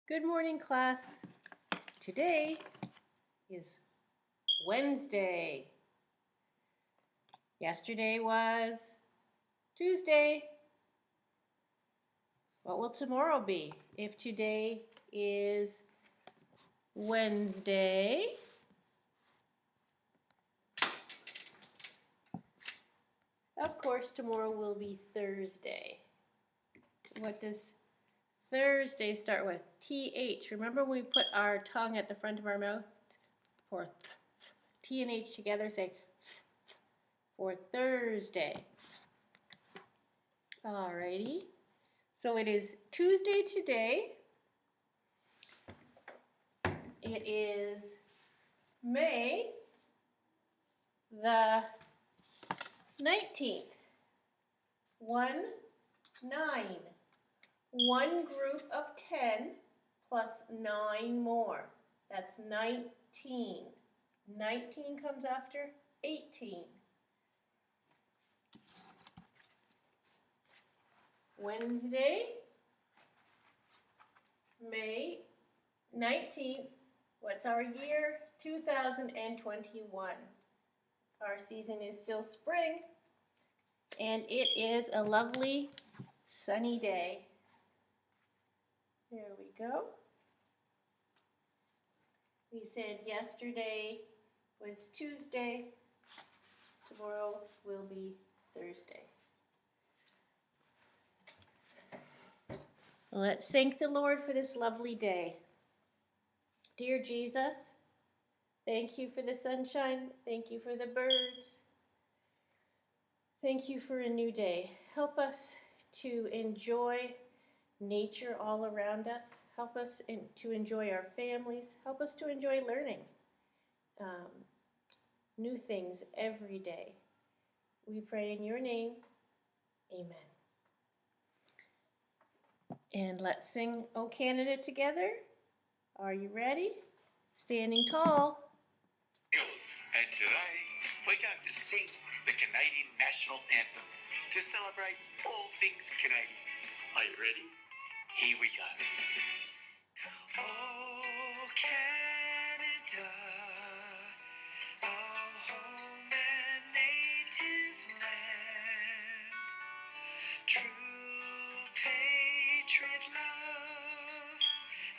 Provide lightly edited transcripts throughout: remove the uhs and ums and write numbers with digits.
Good morning, class. Today is Wednesday. Yesterday was Tuesday. What will tomorrow be? If today is Wednesday, of course, tomorrow will be Thursday. What does Thursday start with? TH. Remember when we put our tongue at the front of our mouth for T and H together? Say for Thursday. Alrighty. So it is Tuesday today. It is May the 19th. 9. One group of 10 plus 9 more. That's 19. 19 comes after 18. Wednesday, May 19th. What's our year? 2021. Our season is still spring, and it is a lovely sunny day. There we go. We said yesterday was Tuesday. Tomorrow will be Thursday. Let's thank the Lord for this lovely day. Dear Jesus, thank you for the sunshine. Thank you for the birds. Thank you for a new day. Help us to enjoy nature all around us. Help us to enjoy our families. Help us to enjoy learning new things every day. We pray in your name. Amen. And let's sing O Canada together. Are you ready? Standing tall. And today we're going to sing the Canadian National Anthem to celebrate all things Canadian. Are you ready? Here we go. Oh, Canada, our home and native land, true patriot love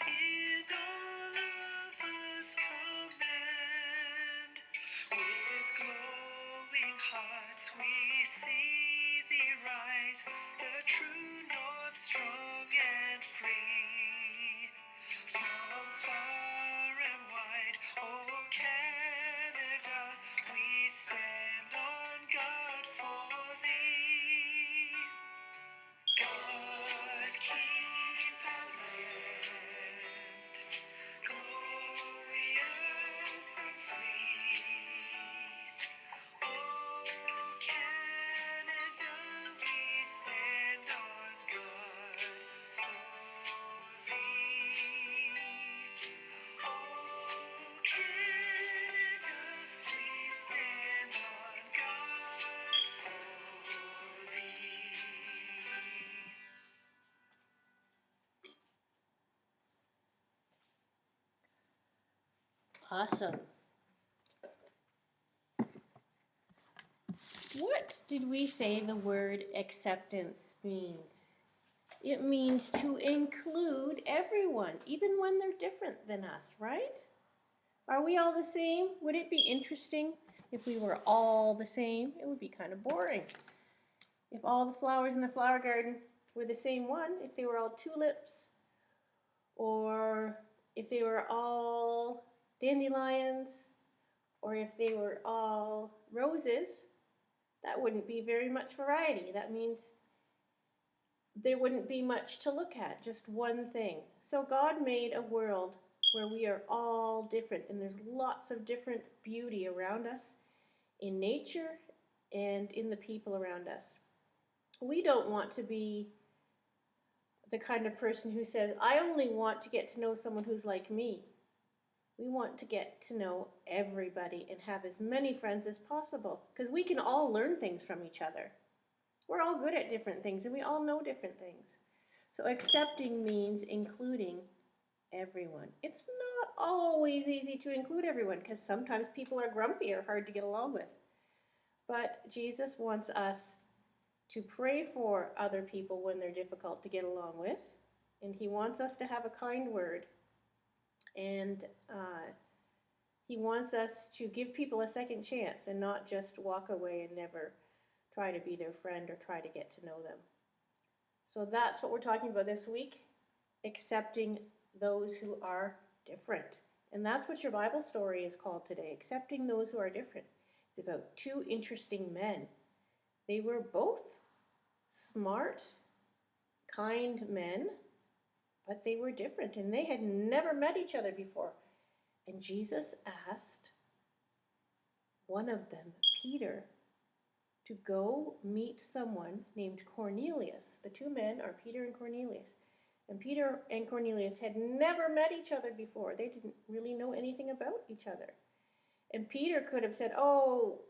in all of us command. With glowing hearts we see thee rise, the true north strong and free. From far and wide, oh Canada, we stand on guard for thee. God keep our land glorious and free. Oh Canada, we stand on guard for thee. Oh Canada, we stand on guard for thee. Awesome. What did we say the word acceptance means? It means to include everyone, even when they're different than us, right? Are we all the same? Would it be interesting if we were all the same? It would be kind of boring. If all the flowers in the flower garden were the same one, if they were all tulips, or if they were all dandelions, or if they were all roses, that wouldn't be very much variety. That means there wouldn't be much to look at, just one thing. So God made a world where we are all different, and there's lots of different beauty around us in nature and in the people around us. We don't want to be the kind of person who says, I only want to get to know someone who's like me. We want to get to know everybody and have as many friends as possible, because we can all learn things from each other. We're all good at different things, and we all know different things. So accepting means including everyone. It's not always easy to include everyone because sometimes people are grumpy or hard to get along with. But Jesus wants us to pray for other people when they're difficult to get along with. And he wants us to have a kind word. And he wants us to give people a second chance and not just walk away and never try to be their friend or try to get to know them. So that's what we're talking about this week, accepting those who are different. And that's what your Bible story is called today, accepting those who are different. It's about two interesting men. They were both smart, kind men, but they were different and they had never met each other before. And Jesus asked one of them, Peter, to go meet someone named Cornelius. The two men are Peter and Cornelius. And Peter and Cornelius had never met each other before. They didn't really know anything about each other. And Peter could have said, "Oh,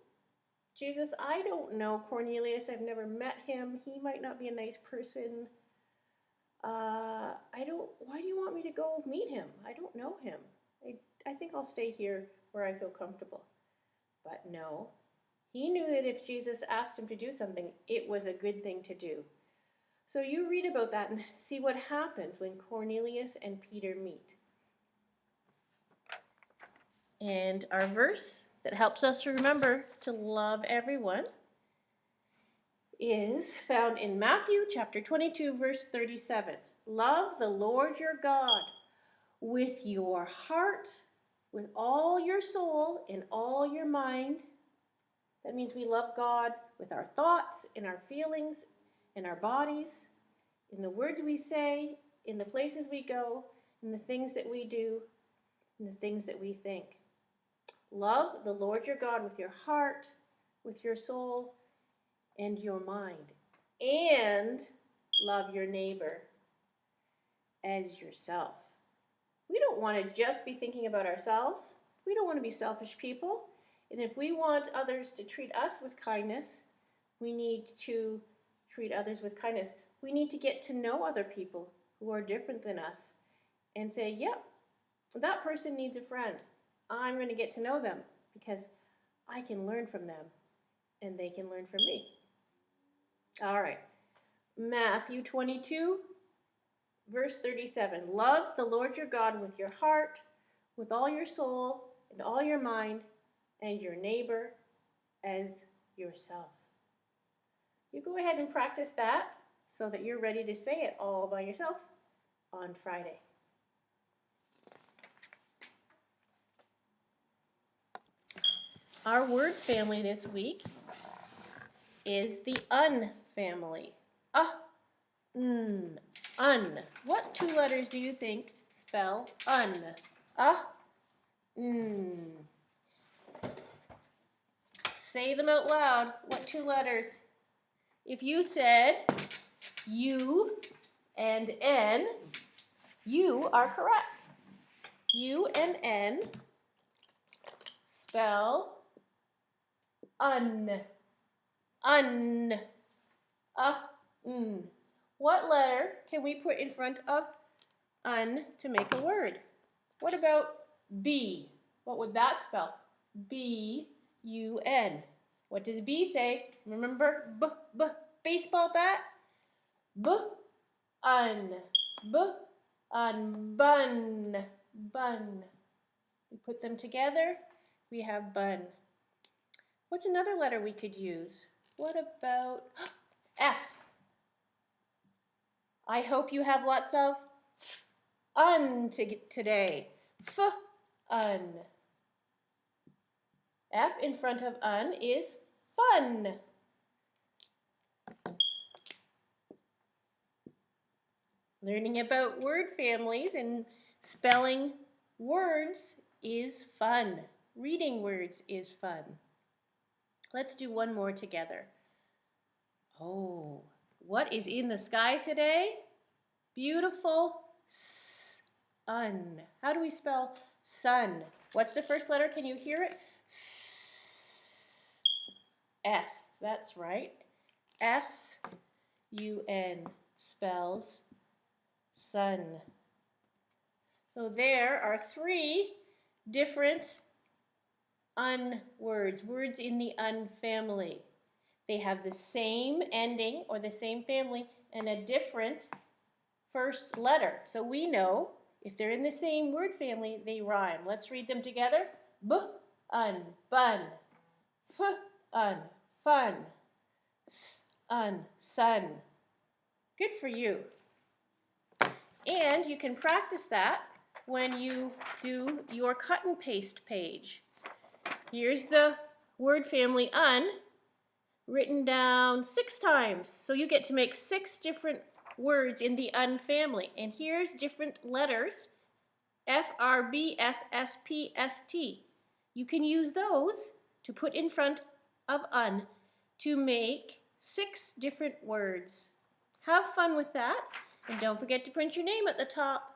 Jesus, I don't know Cornelius. I've never met him. He might not be a nice person. Why do you want me to go meet him? I don't know him. I think I'll stay here where I feel comfortable." But no, he knew that if Jesus asked him to do something, it was a good thing to do. So you read about that and see what happens when Cornelius and Peter meet. And our verse that helps us to remember to love everyone is found in Matthew chapter 22, verse 37. Love the Lord your God with your heart, with all your soul, and all your mind. That means we love God with our thoughts, in our feelings, in our bodies, in the words we say, in the places we go, in the things that we do, in the things that we think. Love the Lord your God with your heart, with your soul, and your mind. And love your neighbor as yourself. We don't want to just be thinking about ourselves. We don't want to be selfish people. And if we want others to treat us with kindness, we need to treat others with kindness. We need to get to know other people who are different than us and say, yep, that person needs a friend. I'm going to get to know them because I can learn from them and they can learn from me. All right. Matthew 22, verse 37. Love the Lord your God with your heart, with all your soul, and all your mind, and your neighbor as yourself. You go ahead and practice that so that you're ready to say it all by yourself on Friday. Our word family this week is the un family. Un. What two letters do you think spell un? Say them out loud. What two letters? If you said U and N, you are correct. U and N spell un. Un. What letter can we put in front of un to make a word? What about B? What would that spell? B-U-N. What does B say? Remember baseball bat? B-un. B-un. Bun. Bun. We put them together, we have bun. What's another letter we could use? What about F? I hope you have lots of un today. F-un. F in front of un is fun. Learning about word families and spelling words is fun. Reading words is fun. Let's do one more together. Oh, what is in the sky today? Beautiful sun. How do we spell sun? What's the first letter? Can you hear it? S. That's right. S-U-N spells sun. So there are 3 different un words, words in the un family. They have the same ending or the same family and a different first letter. So we know if they're in the same word family, they rhyme. Let's read them together. B-un, bun. F-un, fun. S-un, sun. Good for you. And you can practice that when you do your cut and paste page. Here's the word family un written down 6 times. So you get to make 6 different words in the un family. And here's different letters, F, R, B, S, S, P, S, T. You can use those to put in front of un to make 6 different words. Have fun with that, and don't forget to print your name at the top.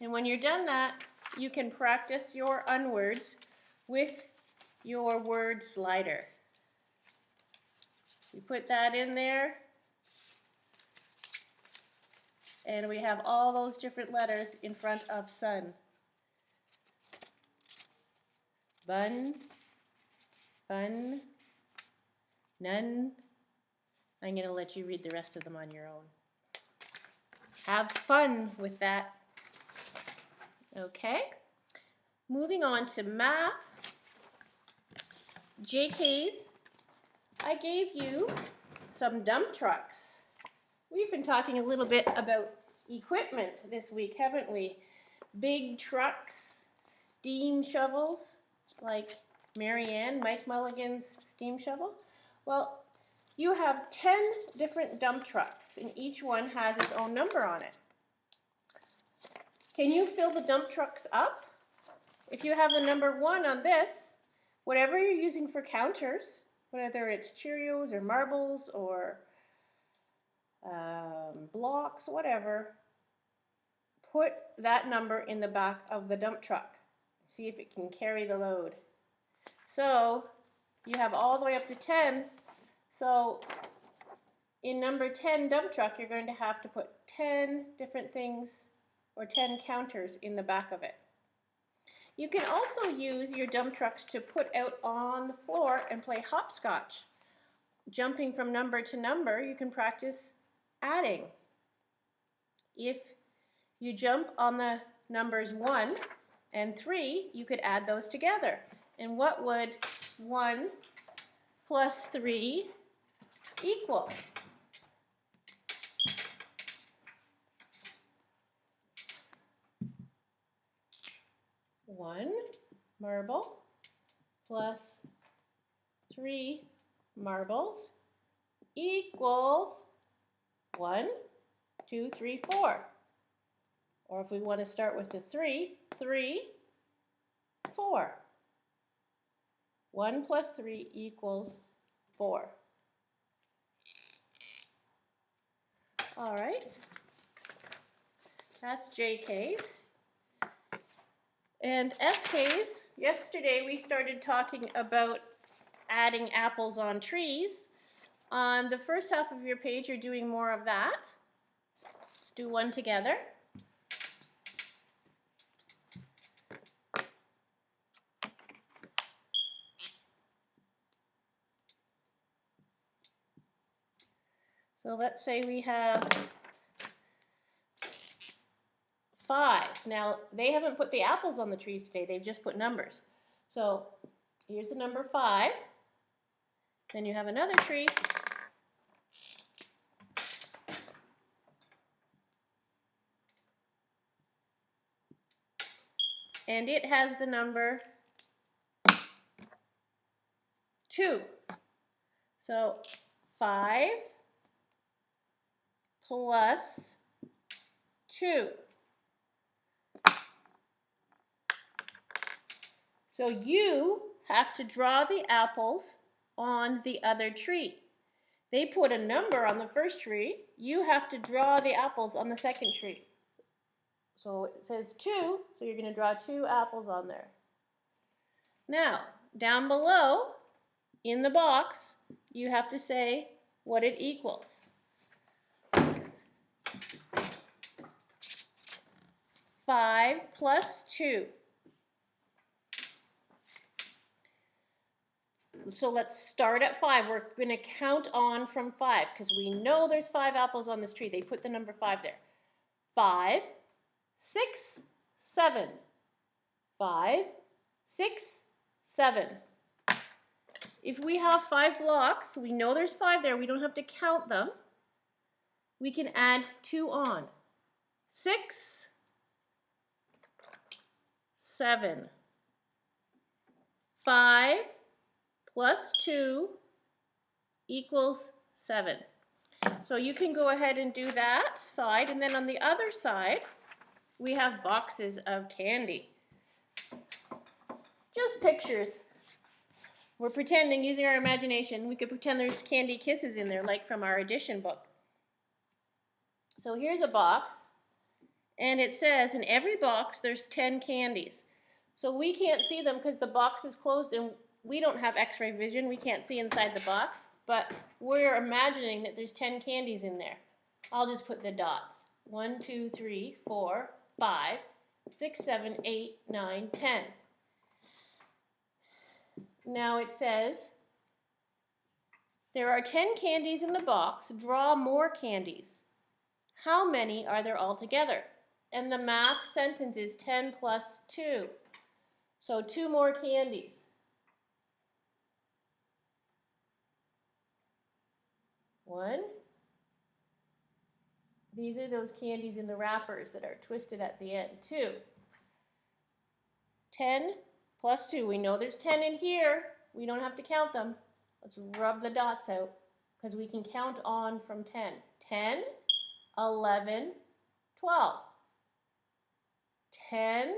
And when you're done that, you can practice your un words with your word slider. You put that in there, and we have all those different letters in front of sun. Bun, fun, none. I'm going to let you read the rest of them on your own. Have fun with that. Okay, moving on to math. JKs, I gave you some dump trucks. We've been talking a little bit about equipment this week, haven't we? Big trucks, steam shovels, like Mike Mulligan's steam shovel. Well, you have 10 different dump trucks, and each one has its own number on it. Can you fill the dump trucks up? If you have the number 1 on this, whatever you're using for counters, whether it's Cheerios or marbles or blocks, whatever, put that number in the back of the dump truck. See if it can carry the load. So you have all the way up to 10. So in number 10 dump truck, you're going to have to put 10 different things or 10 counters in the back of it. You can also use your dump trucks to put out on the floor and play hopscotch. Jumping from number to number, you can practice adding. If you jump on the numbers 1 and 3, you could add those together. And what would 1 plus 3 equal? 1 marble plus 3 marbles equals 1, 2, 3, 4. Or if we want to start with the 3, 3, 4. 1 plus 3 equals 4. All right, that's JK's. And SK's, yesterday we started talking about adding apples on trees. On the first half of your page, you're doing more of that. Let's do one together. So let's say we have 5. Now, they haven't put the apples on the trees today. They've just put numbers. So here's the number 5. Then you have another tree. And it has the number 2. So 5 plus 2. So you have to draw the apples on the other tree. They put a number on the first tree. You have to draw the apples on the second tree. So it says 2, so you're going to draw 2 apples on there. Now, down below, in the box, you have to say what it equals. 5 plus 2. So let's start at 5. We're going to count on from 5 because we know there's 5 apples on this tree. They put the number 5 there. 5, 6, 7. 5, 6, 7. If we have 5 blocks, we know there's 5 there. We don't have to count them. We can add 2 on. 6, 7. 5 plus 2 equals 7. So you can go ahead and do that side, and then on the other side, we have boxes of candy. Just pictures. We're pretending, using our imagination, we could pretend there's candy kisses in there, like from our addition book. So here's a box, and it says in every box there's 10 candies. So we can't see them because the box is closed and we don't have x-ray vision. We can't see inside the box, but we're imagining that there's 10 candies in there. I'll just put the dots. 1, 2, 3, 4, 5, 6, 7, 8, 9, 10. Now it says, there are 10 candies in the box. Draw more candies. How many are there altogether? And the math sentence is 10 plus 2. So 2 more candies. One. These are those candies in the wrappers that are twisted at the end. 2. 10 plus 2. We know there's 10 in here. We don't have to count them. Let's rub the dots out because we can count on from 10. 10, 11, 12. 10,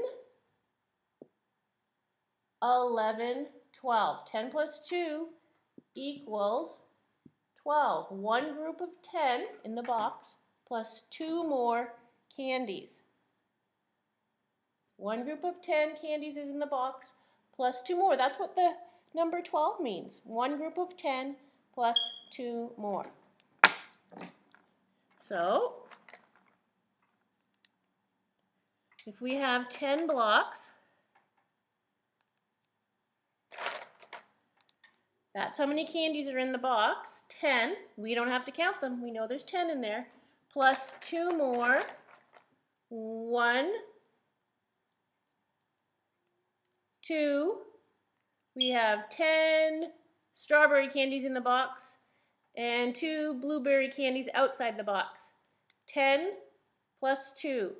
11, 12. 10 plus 2 equals 12. One group of 10 in the box plus 2 more candies. One group of 10 candies is in the box plus 2 more. That's what the number 12 means. One group of 10 plus 2 more. So, if we have 10 blocks, that's how many candies are in the box. 10. We don't have to count them. We know there's 10 in there. Plus 2 more. 1, 2. We have 10 strawberry candies in the box and 2 blueberry candies outside the box. 10 plus 2.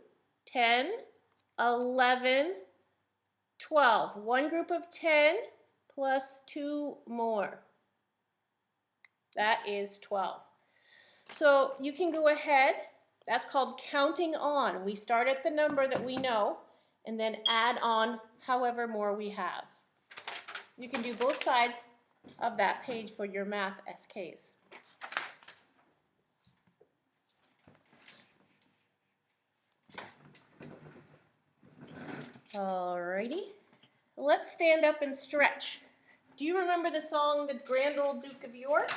10, 11, 12. One group of 10 plus 2 more. That is 12. So you can go ahead. That's called counting on. We start at the number that we know and then add on however more we have. You can do both sides of that page for your math SKs. Alrighty, let's stand up and stretch. Do you remember the song, The Grand Old Duke of York?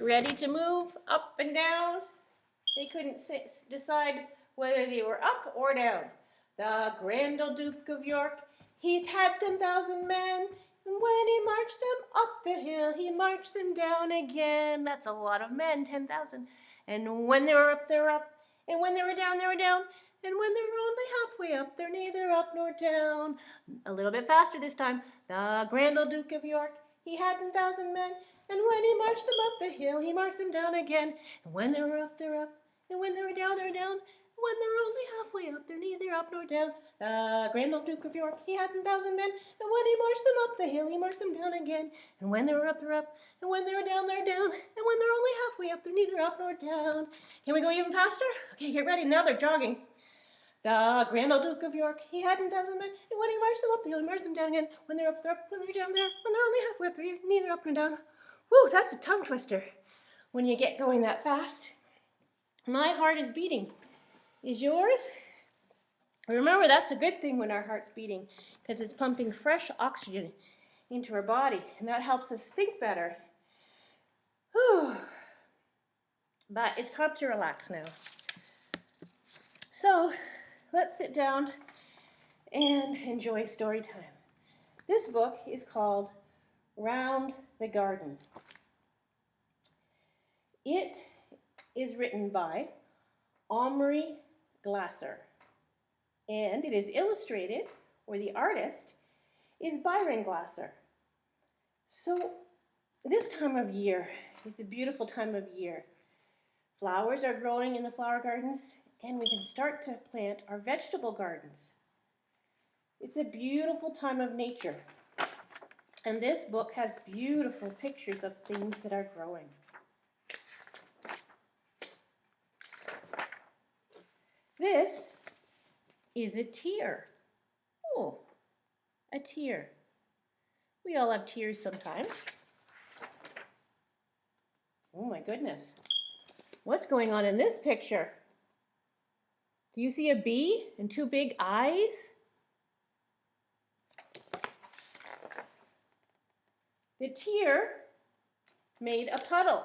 Ready to move up and down? They couldn't decide whether they were up or down. The Grand Old Duke of York, he'd had 10,000 men, and when he marched them up the hill, he marched them down again. That's a lot of men, 10,000. And when they were up, they were up. And when they were down, they were down. And when they were only halfway up, they're neither up nor down. A little bit faster this time. The Grand Old Duke of York, he had 10,000 men, and when he marched them up the hill, he marched them down again. And when they were up, they were up. And when they were down, they were down. When they were only halfway up, they're neither up nor down. The Grand Old Duke of York, he had 10,000 men, and when he marched them up the hill, he marched them down again. And when they were up, they're up. And when they were down, they're down. And when they're only halfway up, they're neither up nor down. Can we go even faster? Okay, get ready. Now they're jogging. The Grand Old Duke of York, he had 10,000 men, and when he marched them up the hill, he marched them down again. When they're up, they're up. When they're down, they're up. When they're only halfway up, they're neither up nor down. Whew, that's a tongue twister when you get going that fast. My heart is beating. Is yours? Remember, that's a good thing when our heart's beating, because it's pumping fresh oxygen into our body, and that helps us think better. Whew. But it's time to relax now. So let's sit down and enjoy story time. This book is called Round the Garden. It is written by Omri Glasser, and it is illustrated, or the artist is Byron Glasser. So this time of year is a beautiful time of year. Flowers are growing in the flower gardens, and we can start to plant our vegetable gardens. It's a beautiful time of nature, and this book has beautiful pictures of things that are growing. This is a tear. Oh, a tear. We all have tears sometimes. Oh my goodness. What's going on in this picture? Do you see a bee and two big eyes? The tear made a puddle.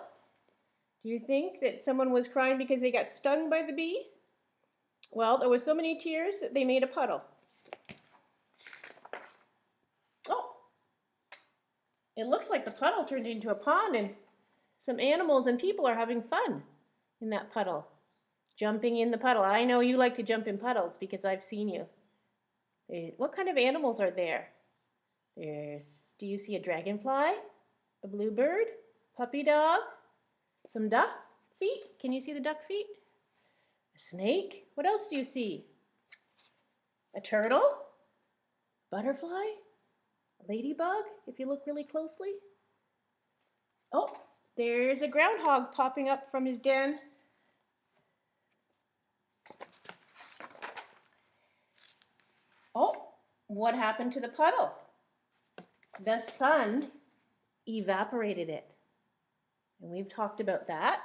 Do you think that someone was crying because they got stung by the bee? Well, there were so many tears that they made a puddle. Oh, it looks like the puddle turned into a pond, and some animals and people are having fun in that puddle, jumping in the puddle. I know you like to jump in puddles because I've seen you. What kind of animals are there? Do you see a dragonfly, a bluebird, puppy dog, some duck feet? Can you see the duck feet? A snake? What else do you see? A turtle? Butterfly? A ladybug, if you look really closely? Oh, there's a groundhog popping up from his den. Oh, what happened to the puddle? The sun evaporated it. And we've talked about that.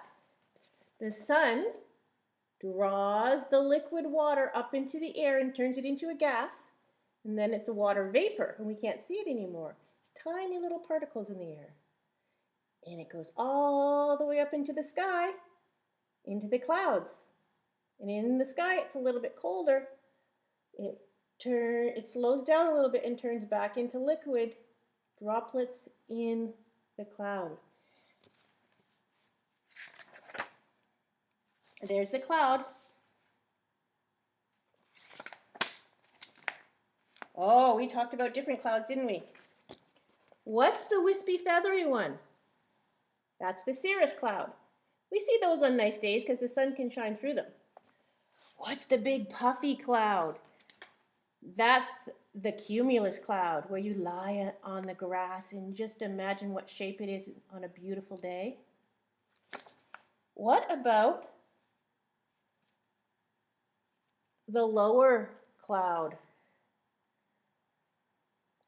The sun draws the liquid water up into the air and turns it into a gas, and then it's a water vapor, and we can't see it anymore. It's tiny little particles in the air. And it goes all the way up into the sky, into the clouds. And in the sky, it's a little bit colder. It slows down a little bit and turns back into liquid droplets in the cloud. There's the cloud. Oh, we talked about different clouds, didn't we? What's the wispy, feathery one? That's the cirrus cloud. We see those on nice days because the sun can shine through them. What's the big puffy cloud? That's the cumulus cloud, where you lie on the grass and just imagine what shape it is on a beautiful day. What about the lower cloud?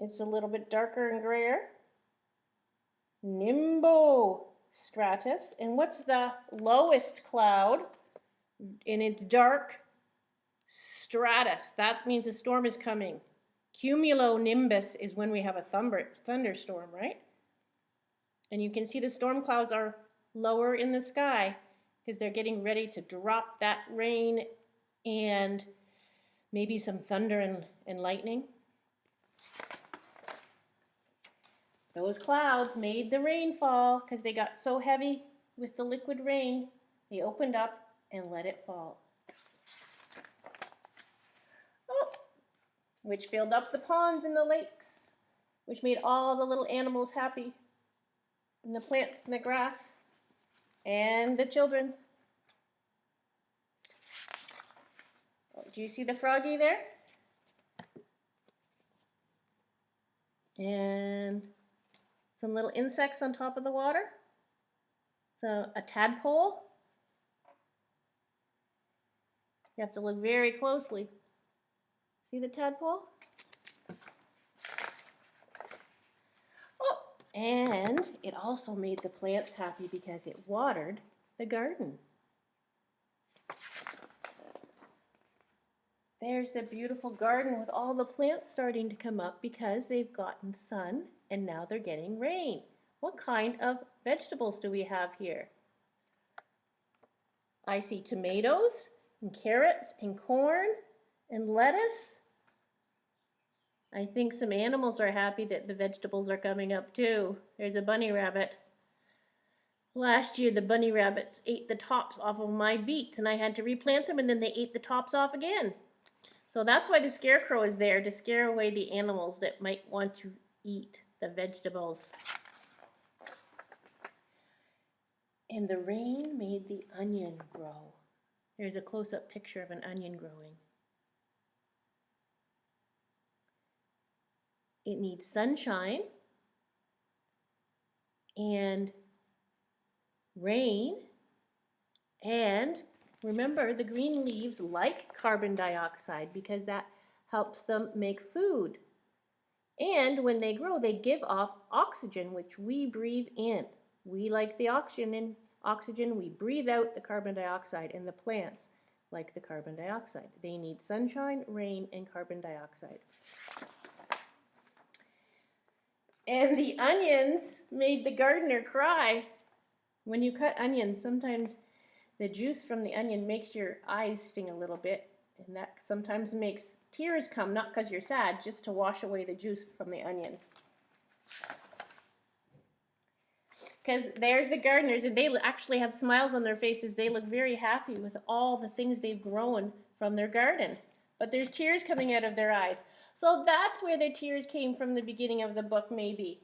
It's a little bit darker and grayer. Nimbostratus. And what's the lowest cloud? And it's dark. Stratus. That means a storm is coming. Cumulonimbus is when we have a thunderstorm, right? And you can see the storm clouds are lower in the sky because they're getting ready to drop that rain and maybe some thunder and lightning. Those clouds made the rain fall because they got so heavy with the liquid rain, they opened up and let it fall. Oh, which filled up the ponds and the lakes, which made all the little animals happy, and the plants and the grass, and the children. Oh, do you see the froggy there? And some little insects on top of the water. So a tadpole. You have to look very closely. See the tadpole? Oh, and it also made the plants happy because it watered the garden. There's the beautiful garden with all the plants starting to come up because they've gotten sun and now they're getting rain. What kind of vegetables do we have here? I see tomatoes, and carrots and corn and lettuce. I think some animals are happy that the vegetables are coming up too. There's a bunny rabbit. Last year, the bunny rabbits ate the tops off of my beets, and I had to replant them, and then they ate the tops off again. So that's why the scarecrow is there, to scare away the animals that might want to eat the vegetables. And the rain made the onion grow. There's a close-up picture of an onion growing. It needs sunshine and rain, and remember, the green leaves like carbon dioxide because that helps them make food. And when they grow, they give off oxygen, which we breathe in. We like the oxygen, we breathe out the carbon dioxide, and the plants like the carbon dioxide. They need sunshine, rain, and carbon dioxide. And the onions made the gardener cry. When you cut onions, sometimes the juice from the onion makes your eyes sting a little bit, and that sometimes makes tears come, not because you're sad, just to wash away the juice from the onion. Because there's the gardeners, and they actually have smiles on their faces. They look very happy with all the things they've grown from their garden. But there's tears coming out of their eyes. So that's where their tears came from the beginning of the book, maybe.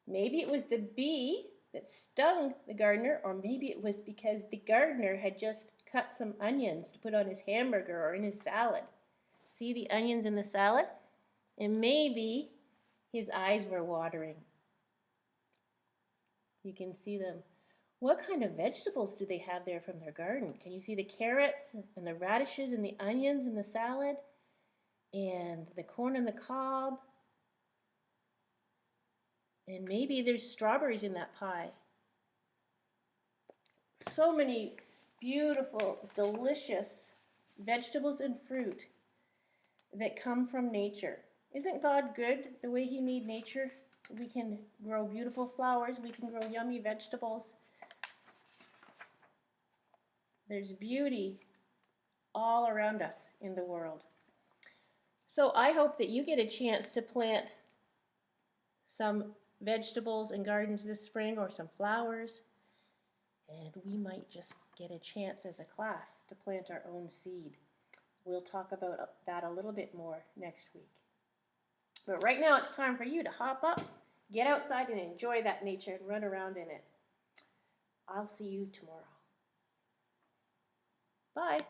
Maybe it was the bee that stung the gardener, or maybe it was because the gardener had just cut some onions to put on his hamburger or in his salad. See the onions in the salad? And maybe his eyes were watering. You can see them. What kind of vegetables do they have there from their garden? Can you see the carrots and the radishes and the onions in the salad? And the corn on the cob? And maybe there's strawberries in that pie. So many beautiful, delicious vegetables and fruit that come from nature. Isn't God good the way He made nature? We can grow beautiful flowers. We can grow yummy vegetables. There's beauty all around us in the world. So I hope that you get a chance to plant some vegetables and gardens this spring, or some flowers. And we might just get a chance as a class to plant our own seed. We'll talk about that a little bit more next week. But right now it's time for you to hop up, get outside and enjoy that nature and run around in it. I'll see you tomorrow. Bye.